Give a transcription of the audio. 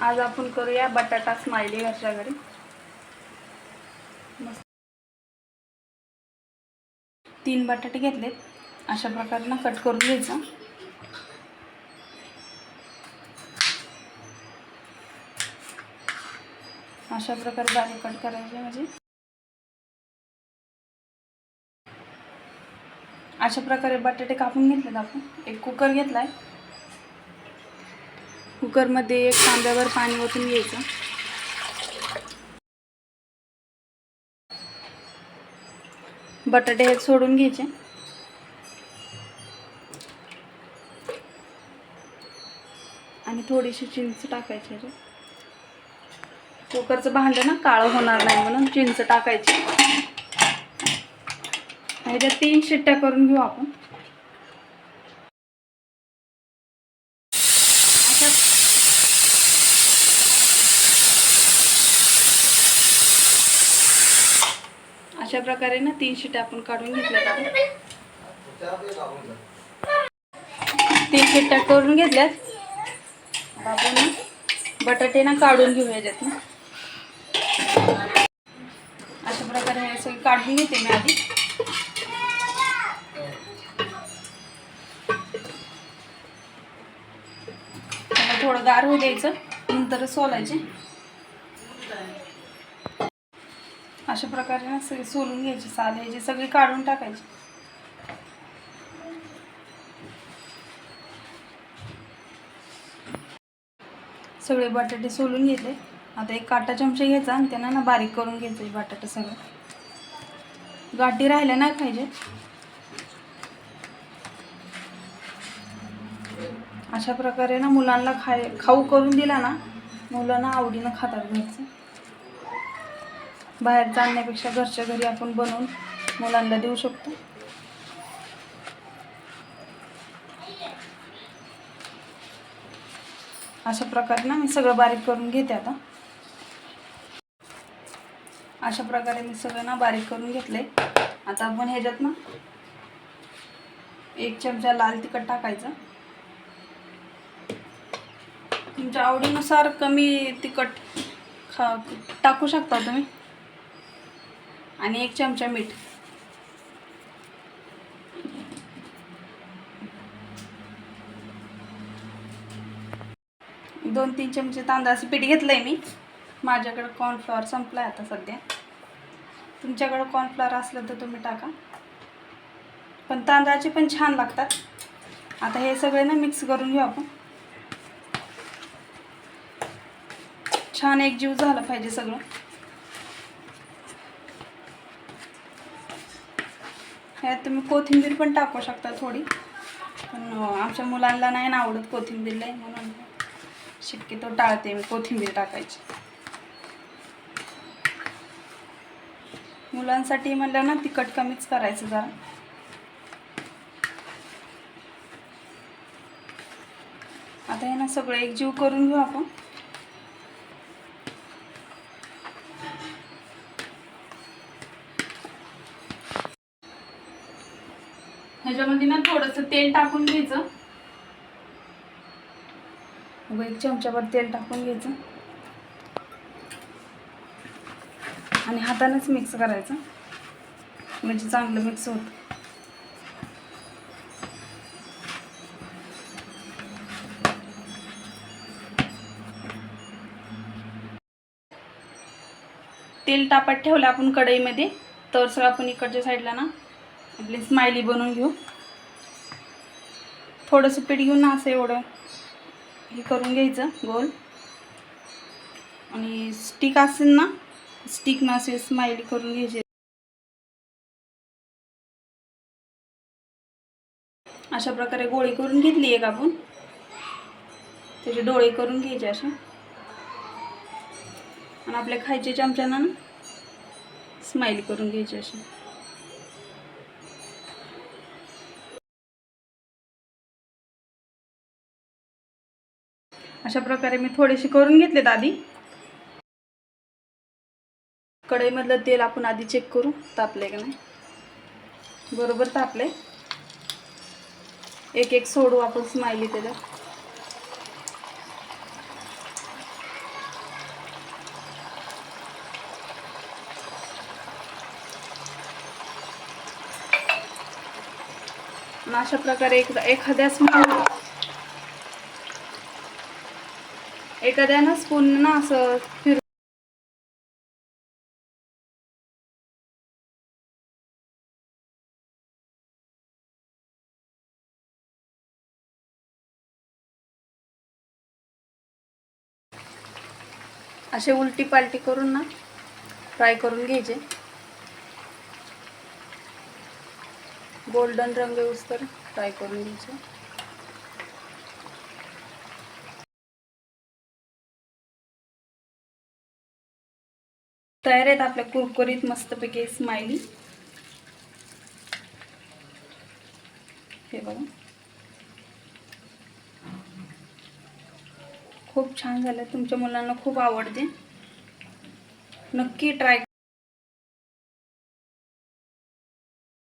आज आपण करूया बटाटा स्माइली घरच्या घरी। मस्त 3 बटाटे घेतलेत, अशा प्रकारे ना कट करून घ्यायचं। अशा प्रकारे बारीक कट करायचे। म्हणजे अशा प्रकारे बटाटे कापून घेतलेत आपण। एक कुकर घेतलाय, कुकर मध्ये एक तांब्यावर पाणी ओतून घ्यायचं। बटाटे हे सोडून घ्यायचे आणि थोडीशी चिंच टाकायची। कुकरचं भांडं ना काळं होणार नाही म्हणून चिंच टाकायची। ह्याच्या 3 शिट्ट्या करून घेऊ आपण। अशा प्रकारे ना 3 शिट्ट्या आपण काढून घेतल्यात। 3 शिट्ट्या करून घेतल्यात। आपण बटाटे ना काढून घेऊ याच्यातून। अशा प्रकारे हे सगळे काढून घेते मी आधी। थोडं गार होऊ द्यायचं, नंतर सोलायचे। अशा प्रकारे ना सगळे सोलून घ्यायचे, साल ह्याची सगळी काढून टाकायची। सगळे बटाटे सोलून घेतले। आता एक काटा चमचा घ्यायचा आणि त्यांना ना बारीक करून घ्यायचं बटाटे सगळं। गाठी राहिल्या नाही पाहिजे। अशा प्रकारे ना मुलांना खाऊ करून दिला ना, मुलांना आवडीनं खातात घरचं। बाहेर जाण्यापेक्षा घरच्या घरी आपण बनवून मुलांना देऊ शकतो। अशा प्रकारे ना मी सगळं बारीक करून घेते आता। अशा प्रकारे मी सगळं ना बारीक करून घेतले। आता आपण ह्याच्यात ना 1 चमचा लाल तिखट टाकायचं। तुमच्या आवडीनुसार कमी तिखट टाकू शकता तुम्ही। आणि 1 चमचा मीठ। 2-3 चमचे तांदळाचं पीठ घेतलंय मी। माझ्याकडे कॉर्नफ्लॉवर संपलाय आता सध्या। तुमच्याकडे कॉर्नफ्लॉवर असलं तर तुम्ही टाका, पण तांदळाचे पण छान लागतात। आता हे सगळे ना मिक्स करून घेऊ आपण। छान एकजीव झालं पाहिजे सगळं। ह्यात तुम्ही कोथिंबीर पण टाकू शकता थोडी, पण आमच्या मुलांना नाही ना आवडत कोथिंबीर लय, म्हणून शक्यतो टाळते मी कोथिंबीर टाकायची। मुलांसाठी म्हणलं ना तिखट कमीच करायचं जरा। आता हे ना सगळं एकजीव करून घेऊ आपण। ह्याच्यामध्ये ना थोडंसं तेल टाकून घ्यायचं। 1 चमचाभर तेल टाकून घ्यायचं आणि हातानेच मिक्स करायचं, म्हणजे चांगलं मिक्स होतं। तेल तापत ठेवलं आपण कढईमध्ये, तर सगळं आपण इकडच्या साईडला ना आपली स्माइली बनवून घेऊ। थोडंसं पीठ घेऊन ना असं एवढं हे करून घ्यायचं गोल, आणि स्टिक असेल ना, स्टिक ना असे स्माइली करून घ्यायचे। अशा प्रकारे गोळी करून घेतली एक आपण, त्याचे डोळे करून घ्यायचे असे, आणि आपल्या खायच्या चमच्यानं ना स्माइली करून घ्यायची अशी। अशा प्रकारे मी थोडेसे करून घेतलेत आधी। कढईमधलं तेल आपण आधी चेक करू तापले का नाही। बरोबर तापले। एक एक सोडू आपण स्माइली त्याच्यात। आणि अशा प्रकारे एखाद्या एखाद्यानं स्पून ना असं फिर असे उलटी पालटी करून ना फ्राय करून घ्यायचे. गोल्डन रंग येऊस्तर फ्राय करून घ्यायचे. तयार आहेत आपल्या कुरकुरीत मस्तपैकी स्माइली. हे बघा खूप छान झालं. तुमच्या मुलांना खूप आवडते. नक्की ट्राय